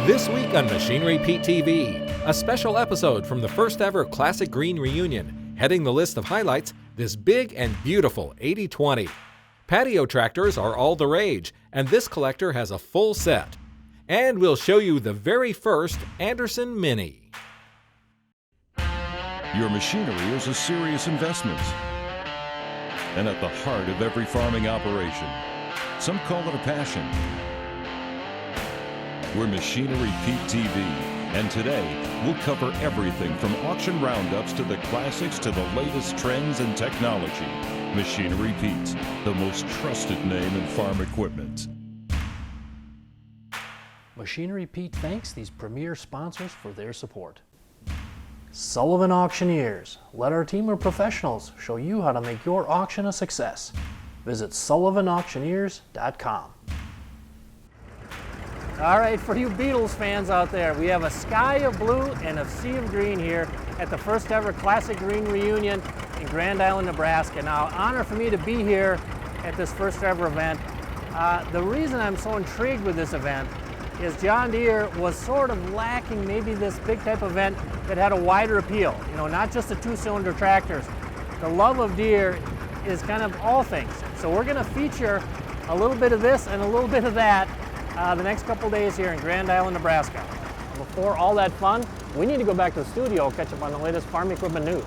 This week on Machinery Pete TV, a special episode from the first ever Classic Green reunion. Heading the list of highlights, this big and beautiful 8020. Patio tractors are all the rage, and this collector has a full set. And we'll show you the very first Anderson Mini. Your machinery is a serious investment, and at the heart of every farming operation. Some call it a passion. We're Machinery Pete TV, and today we'll cover everything from auction roundups to the classics to the latest trends and technology. Machinery Pete, the most trusted name in farm equipment. Machinery Pete thanks these premier sponsors for their support. Sullivan Auctioneers. Let our team of professionals show you how to make your auction a success. Visit sullivanauctioneers.com. All right, for you Beatles fans out there, we have a sky of blue and a sea of green here at the first ever Classic Green reunion in Grand Island, Nebraska. Now, honor for me to be here at this first ever event. The reason I'm so intrigued with this event is John Deere was sort of lacking maybe this big type event that had a wider appeal. You know, not just the two-cylinder tractors. The love of Deere is kind of all things. So we're going to feature a little bit of this and a little bit of that the next couple days here in Grand Island, Nebraska. Before all that fun, we need to go back to the studio and catch up on the latest farm equipment news.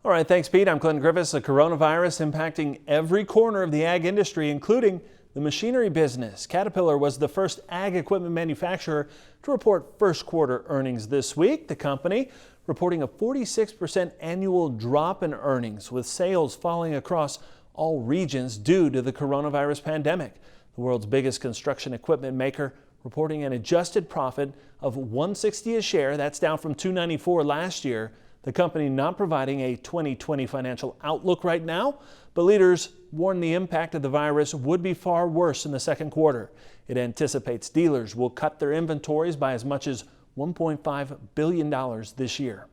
All right, thanks, Pete. I'm Clint Griffiths. The coronavirus impacting every corner of the ag industry, including the machinery business. Caterpillar was the first ag equipment manufacturer to report first quarter earnings this week. The company reporting a 46% annual drop in earnings, with sales falling across all regions due to the coronavirus pandemic. The world's biggest construction equipment maker reporting an adjusted profit of $160 a share. That's down from $294 last year. The company not providing a 2020 financial outlook right now, but leaders warn the impact of the virus would be far worse in the second quarter. It anticipates dealers will cut their inventories by as much as $1.5 billion this year.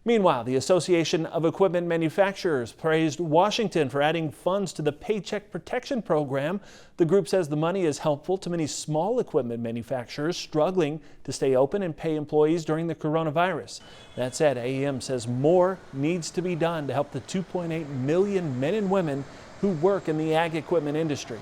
Meanwhile, the Association of Equipment Manufacturers praised Washington for adding funds to the Paycheck Protection Program. The group says the money is helpful to many small equipment manufacturers struggling to stay open and pay employees during the coronavirus. That said, AEM says more needs to be done to help the 2.8 million men and women who work in the ag equipment industry.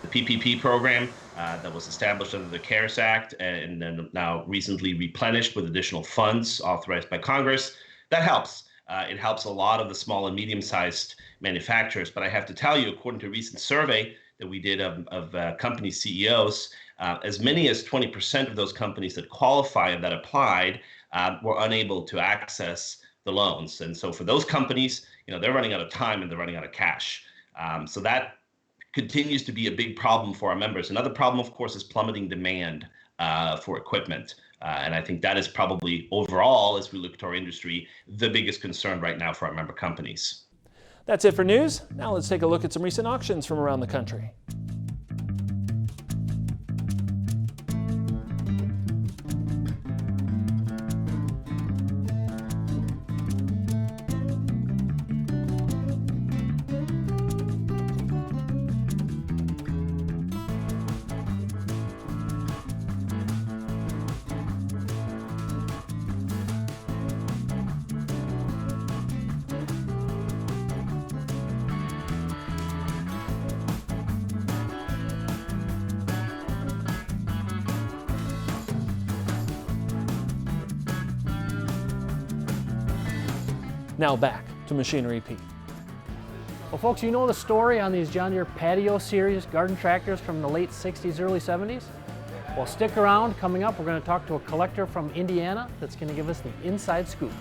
The PPP program that was established under the CARES Act and then now recently replenished with additional funds authorized by Congress, that helps. It helps a lot of the small and medium-sized manufacturers. But I have to tell you, according to a recent survey that we did of company CEOs, as many as 20% of those companies that qualified, that applied, were unable to access the loans. And so for those companies, you know, they're running out of time and they're running out of cash. So that continues to be a big problem for our members. Another problem, of course, is plummeting demand for equipment. And I think that is probably overall, as we look to our industry, the biggest concern right now for our member companies. That's it for news. Now let's take a look at some recent auctions from around the country. Now back to Machinery Pete. Well, folks, you know the story on these John Deere Patio Series garden tractors from the late 60s, early 70s? Well, stick around. Coming up, we're going to talk to a collector from Indiana that's going to give us the inside scoop.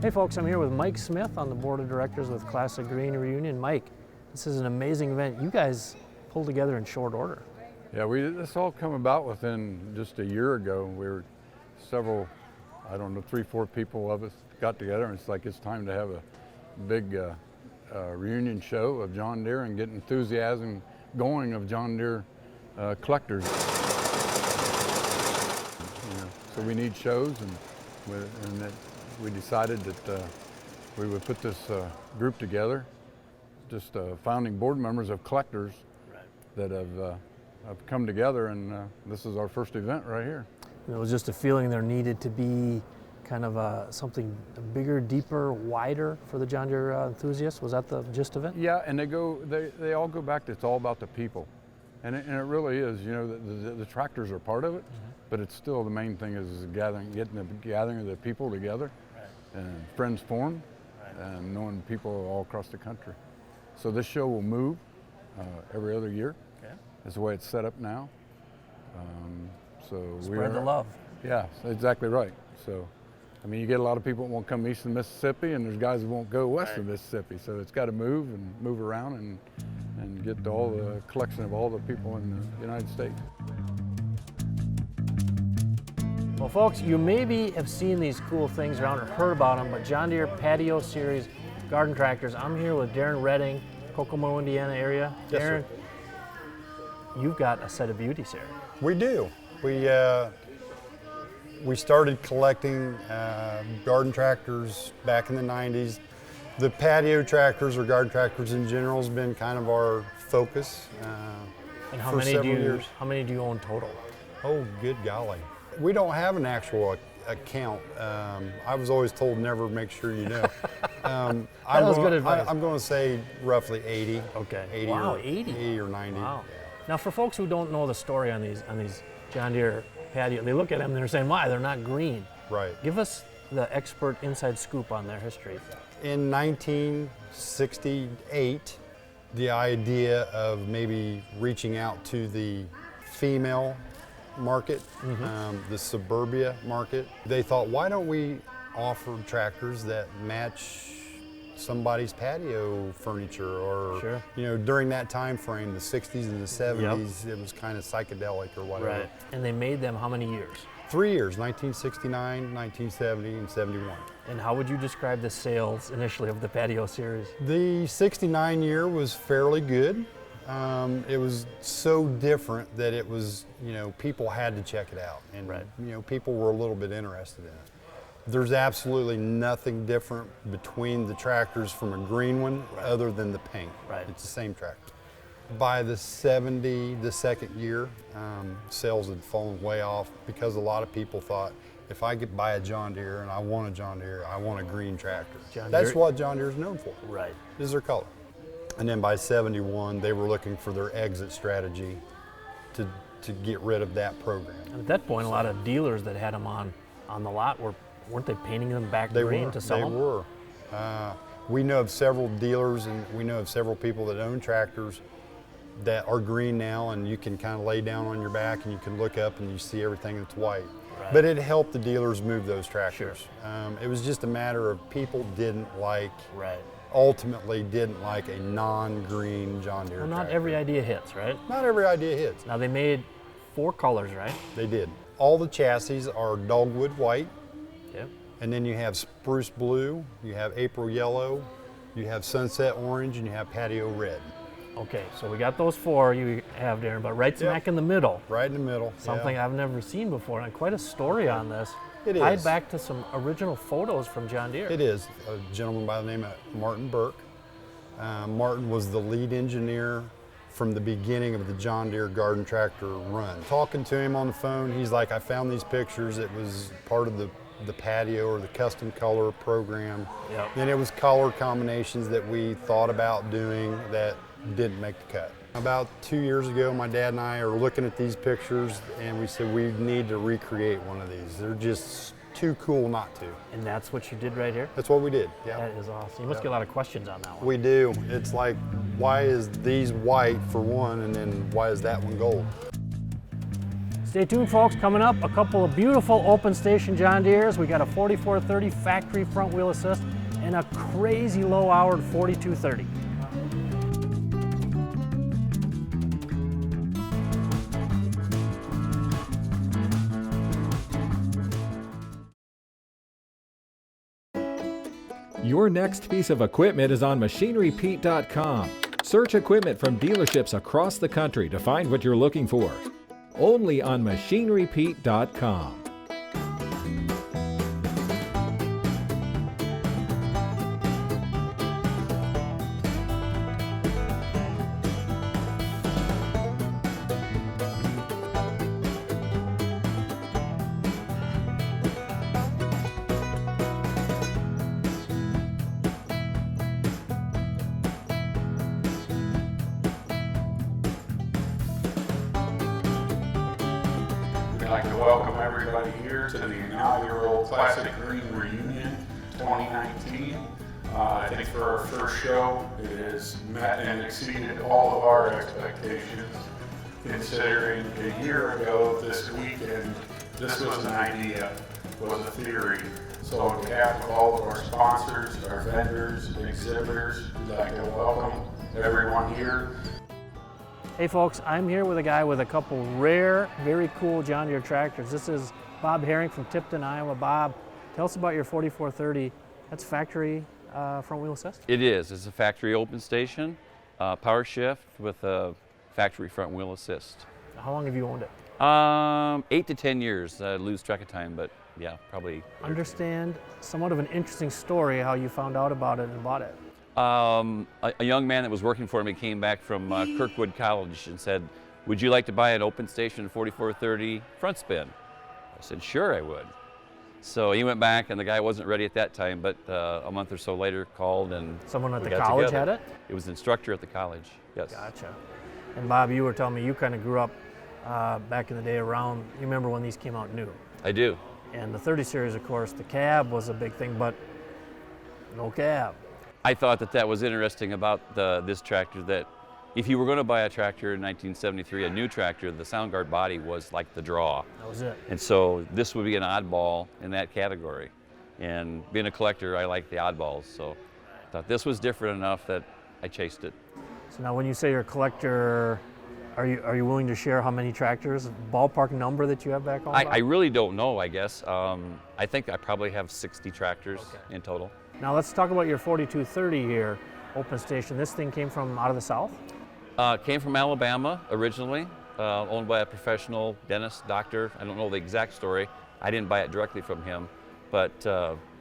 Hey folks, I'm here with Mike Smith on the board of directors with Classic Green Reunion. Mike, this is an amazing event. You guys pulled together in short order. Yeah, this all come about within just a year ago. We were several, I don't know, 3-4 people of us got together, and it's like it's time to have big reunion show of John Deere and get enthusiasm going of John Deere collectors. So we need shows, and that we decided that we would put this group together, just founding board members of collectors that have come together, and this is our first event right here. It was just a feeling there needed to be kind of something bigger, deeper, wider for the John Deere enthusiasts. Was that the gist of it? Yeah, and they all go back to it's all about the people, and it really is. You know, the tractors are part of it, but it's still the main thing is getting the gathering of the people together, and friends formed, and knowing people all across the country. So this show will move every other year. Okay. That's the way it's set up now. So spread the love. Yeah, exactly right. So, I mean, you get a lot of people that won't come east of Mississippi, and there's guys that won't go west of Mississippi. So it's got to move and move around and get to all the collection of all the people in the United States. Well, folks, you maybe have seen these cool things around or heard about them, but John Deere Patio Series garden tractors. I'm here with Darren Redding, Kokomo, Indiana area. Yes, Darren, sir. You've got a set of beauties here. We do. We started collecting garden tractors back in the 90s. The patio tractors or garden tractors in general has been kind of our focus And for several years. How many do you own total? Oh, good golly. We don't have an actual account. I was always told never make sure you know. That was good advice. I'm going to say roughly 80. Okay. 80 wow, or, 80. 80 or 90. Wow. Now, for folks who don't know the story on these John Deere patio, they look at them and they're saying, why? They're not green. Right. Give us the expert inside scoop on their history. In 1968, the idea of maybe reaching out to the female market, the suburbia market, they thought, why don't we offer tractors that match somebody's patio furniture, or you know, during that time frame, the 60s and the 70s, it was kind of psychedelic or whatever. Right. And they made them how many years? 3 years, 1969, 1970, and 71. And how would you describe the sales initially of the patio series? The 69 year was fairly good. It was so different that it was, you know, people had to check it out, and you know, people were a little bit interested in it. There's absolutely nothing different between the tractors from a green one other than the paint. It's the same tractor. By the 72nd year, sales had fallen way off because a lot of people thought, if I could buy a John Deere and I want a John Deere, I want a green tractor. That's what John Deere is known for. Right. Is their color. And then by 71, they were looking for their exit strategy to get rid of that program. And at that point, a lot of dealers that had them on the lot weren't they painting them back green to sell them? They were. We know of several dealers, and we know of several people that own tractors that are green now, and you can kind of lay down on your back and you can look up and you see everything that's white. But it helped the dealers move those tractors. It was just a matter of people ultimately didn't like a non-green John Deere tractor. Not every idea hits, right? Not every idea hits. Now they made 4 colors, right? They did. All the chassis are dogwood white. Yep. And then you have spruce blue, you have April yellow, you have sunset orange, and you have patio red. Okay, so we got those 4 you have, Darren, but right smack in the middle. Right in the middle. Something I've never seen before, and quite a story on this. It is. Tied back to some original photos from John Deere. It is. A gentleman by the name of Martin Burke. Martin was the lead engineer from the beginning of the John Deere garden tractor run. Talking to him on the phone, he's like, I found these pictures. It was part of the patio or the custom color program. Then it was color combinations that we thought about doing that didn't make the cut. About 2 years ago, my dad and I are looking at these pictures and we said we need to recreate one of these. They're just too cool not to. And that's what you did right here? That's what we did, yeah. That is awesome. You must get a lot of questions on that one. We do. It's like, why is these white for one, and then why is that one gold? Stay tuned, folks. Coming up, a couple of beautiful open station John Deeres. We got a 4430 factory front wheel assist and a crazy low-hour 4230. Your next piece of equipment is on MachineryPete.com. Search equipment from dealerships across the country to find what you're looking for. Only on MachineryPete.com. I'd like to welcome everybody here to the inaugural Classic Green Reunion 2019. I think for our first show, it has met and exceeded all of our expectations. Considering a year ago this weekend, this was an idea, was a theory. So on behalf of all of our sponsors, our vendors, exhibitors, we'd like to welcome everyone here. Hey folks, I'm here with a guy with a couple rare, very cool John Deere tractors. This is Bob Herring from Tipton, Iowa. Bob, tell us about your 4430. That's factory front wheel assist? It is. It's a factory open station, power shift with a factory front wheel assist. How long have you owned it? 8 to 10 years. I lose track of time, but yeah, probably. Understand somewhat of an interesting story how you found out about it and bought it. A young man that was working for me came back from Kirkwood College and said, "Would you like to buy an open station 4430 front spin?" I said, "Sure, I would." So he went back, and the guy wasn't ready at that time, but a month or so later called, and someone at we the got college together. had it? It was an instructor at the college, yes. Gotcha. And Bob, you were telling me you kind of grew up back in the day around, you remember when these came out new? I do. And the 30 series, of course, the cab was a big thing, but no cab. I thought that that was interesting about this tractor, that if you were going to buy a tractor in 1973, a new tractor, the sound guard body was like the draw. That was it. And so this would be an oddball in that category. And being a collector, I like the oddballs, so I thought this was different enough that I chased it. So now when you say you're a collector, are you willing to share how many tractors, ballpark number that you have back home? I really don't know, I guess. I think I probably have 60 tractors in total. Now let's talk about your 4230 here, open station. This thing came from out of the South? Came from Alabama originally, owned by a professional dentist, doctor. I don't know the exact story. I didn't buy it directly from him, but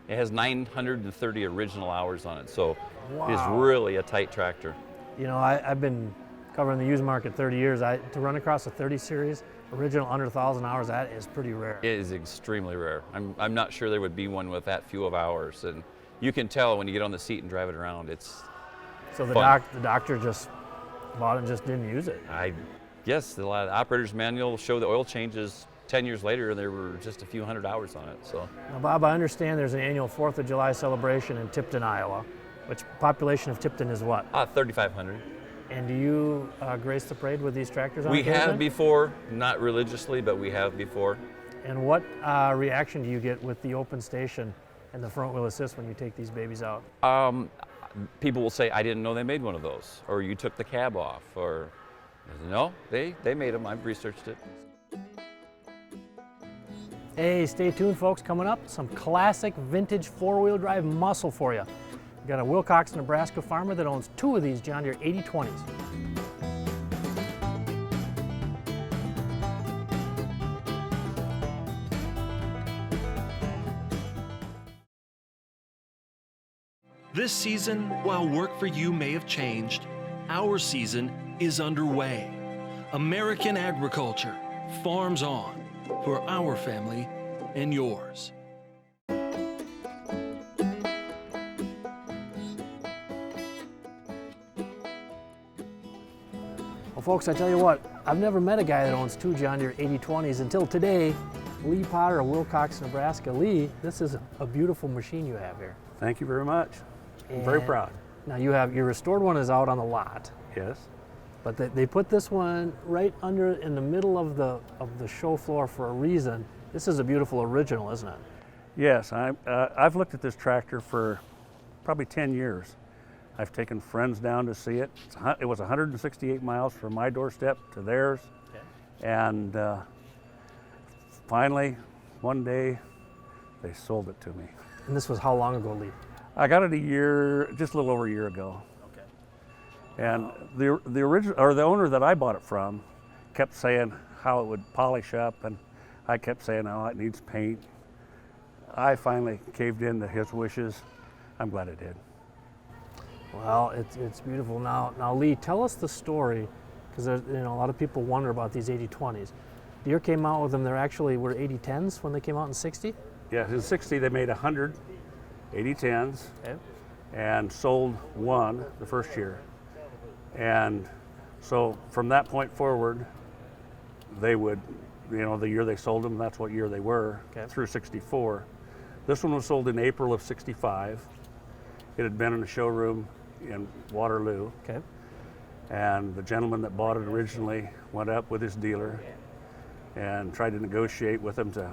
it has 930 original hours on it, so It is really a tight tractor. You know, I've been covering the used market 30 years. To run across a 30 series, original under 1,000 hours, that is pretty rare. It is extremely rare. I'm not sure there would be one with that few of hours, and you can tell when you get on the seat and drive it around. It's so the fun. the doctor just bought it and just didn't use it. I guess the operator's manual showed the oil changes 10 years later, and there were just a few hundred hours on it. So now, Bob, I understand there's an annual 4th of July celebration in Tipton, Iowa. Which population of Tipton is what? 3,500. And do you grace the parade with these tractors on We occasion? have before, not religiously, but we have before. And what reaction do you get with the open station and the front wheel assist when you take these babies out? People will say, "I didn't know they made one of those," or "You took the cab off," or "No, they made them. I've researched it." Hey, stay tuned, folks. Coming up, some classic vintage four-wheel drive muscle for you. We got a Wilcox, Nebraska farmer that owns 2 of these John Deere 8020s. This season, while work for you may have changed, our season is underway. American agriculture farms on for our family and yours. Well, folks, I tell you what, I've never met a guy that owns 2 John Deere 8020s until today. Lee Potter of Wilcox, Nebraska. Lee, this is a beautiful machine you have here. Thank you very much. I'm very proud. Now you have your restored one is out on the lot. Yes. But they put this one right under in the middle of the show floor for a reason. This is a beautiful original, isn't it? Yes, I've looked at this tractor for probably 10 years. I've taken friends down to see it. It was 168 miles from my doorstep to theirs. Okay. And Finally, one day, they sold it to me. And this was how long ago, Lee? I got it just a little over a year ago. Okay. And the original, or the owner that I bought it from, kept saying how it would polish up, and I kept saying, oh, it needs paint. I finally caved in to his wishes. I'm glad I did. Well, it's beautiful. Now, Lee, tell us the story, because a lot of people wonder about these 80-20s. Deere came out with them. There actually were 80-10s when they came out in '60. Yeah, in '60 they made 100 80-10s, Okay. and sold one the first year. And so from that point forward, they would, the year they sold them, that's what year they were, Okay. through '64. This one was sold in April of '65. It had been in a showroom in Waterloo. Okay. And the gentleman that bought it originally went up with his dealer and tried to negotiate with him to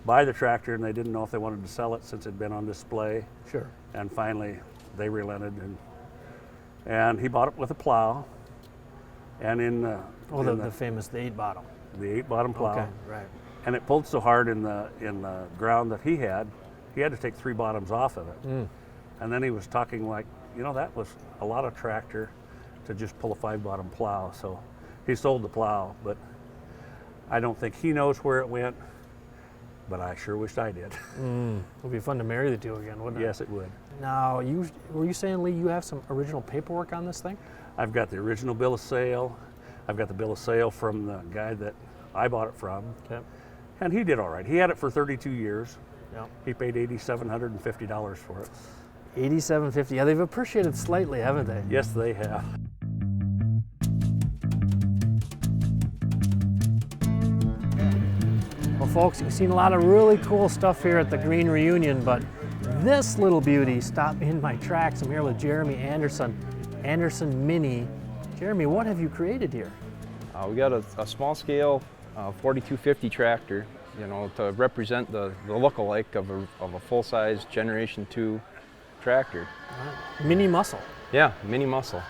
buy the tractor, and they didn't know if they wanted to sell it since it had been on display. Sure. And finally, they relented, and he bought it with a plow. And in the famous 8-bottom. The 8-bottom plow. Okay, right. And it pulled so hard in the ground that he had to take 3 bottoms off of it. Mm. And then he was talking like, that was a lot of tractor to just pull a 5-bottom plow. So he sold the plow, but I don't think he knows where it went, but I sure wished I did. It would be fun to marry the two again, wouldn't it? Yes, it would. Now, were you saying, Lee, you have some original paperwork on this thing? I've got the original bill of sale. I've got the bill of sale from the guy that I bought it from. Okay. And he did all right. He had it for 32 years. Yep. He paid $8,750 for it. $8,750. Yeah, they've appreciated slightly, haven't they? Yes, they have. Well, folks, we've seen a lot of really cool stuff here at the Green Reunion, but this little beauty stopped me in my tracks. I'm here with Jeremy Anderson, Anderson Mini. Jeremy, what have you created here? We got a small scale 4250 tractor, to represent the look-alike of a full-size Generation 2 tractor. Mini muscle. Yeah, mini muscle.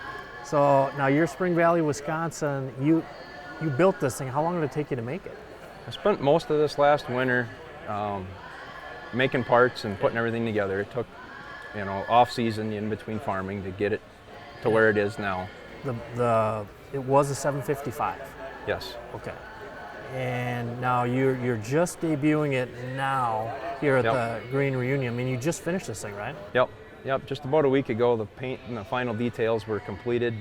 So now you're Spring Valley, Wisconsin. You built this thing. How long did it take you to make it? I spent most of this last winter making parts and putting everything together. It took, off season in between farming to get it to where it is now. It was a 755. Yes. Okay. And now you're just debuting it now here at the Green Reunion. I mean, you just finished this thing, right? Yep. Just about a week ago, the paint and the final details were completed,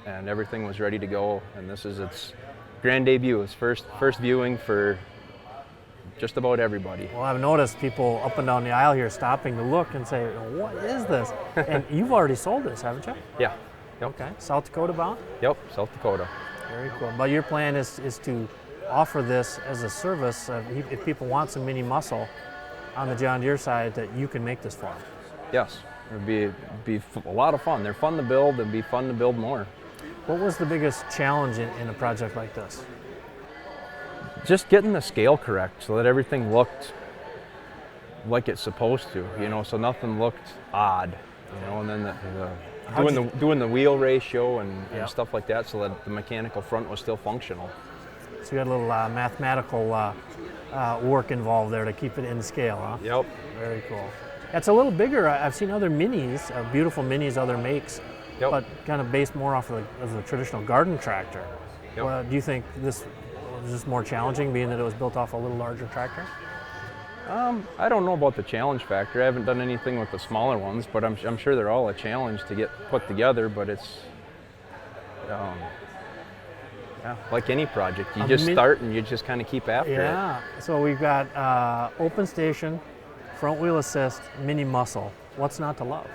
and everything was ready to go. And this is its grand debut. It's first viewing for just about everybody. Well, I've noticed people up and down the aisle here stopping to look and say, "What is this?" And you've already sold this, haven't you? Yeah. Yep. Okay. South Dakota bound? Yep, South Dakota. Very cool. But your plan is to offer this as a service. If people want some mini muscle on the John Deere side, that you can make this for them. Yes, it would be a lot of fun. They're fun to build. It'd be fun to build more. What was the biggest challenge in a project like this? Just getting the scale correct so that everything looked like it's supposed to, so nothing looked odd, and then doing the wheel ratio and stuff like that so that the mechanical front was still functional. So you had a little mathematical work involved there to keep it in scale, huh? Yep. Very cool. It's a little bigger. I've seen other minis, beautiful minis, other makes, but kind of based more off of the traditional garden tractor. Yep. Do you think this was more challenging, being that it was built off a little larger tractor? I don't know about the challenge factor. I haven't done anything with the smaller ones, but I'm sure they're all a challenge to get put together. But it's like any project, you just start and you just kind of keep after it. Yeah. So we've got open station, front wheel assist, mini muscle. What's not to love?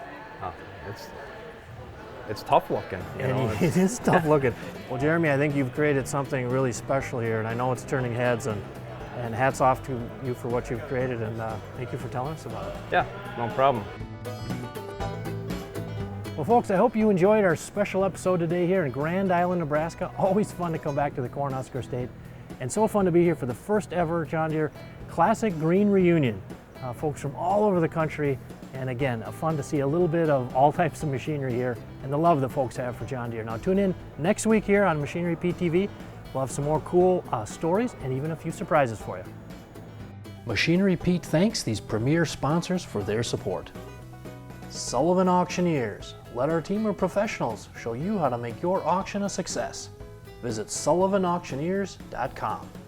It's tough looking. It is tough looking. Well, Jeremy, I think you've created something really special here, and I know it's turning heads. And hats off to you for what you've created, and thank you for telling us about it. Yeah, no problem. Well, folks, I hope you enjoyed our special episode today here in Grand Island, Nebraska. Always fun to come back to the Cornhusker State, and so fun to be here for the first ever John Deere Classic Green Reunion. Folks from all over the country, and again, fun to see a little bit of all types of machinery here and the love that folks have for John Deere. Now, tune in next week here on Machinery Pete TV. We'll have some more cool stories and even a few surprises for you. Machinery Pete thanks these premier sponsors for their support. Sullivan Auctioneers. Let our team of professionals show you how to make your auction a success. Visit sullivanauctioneers.com.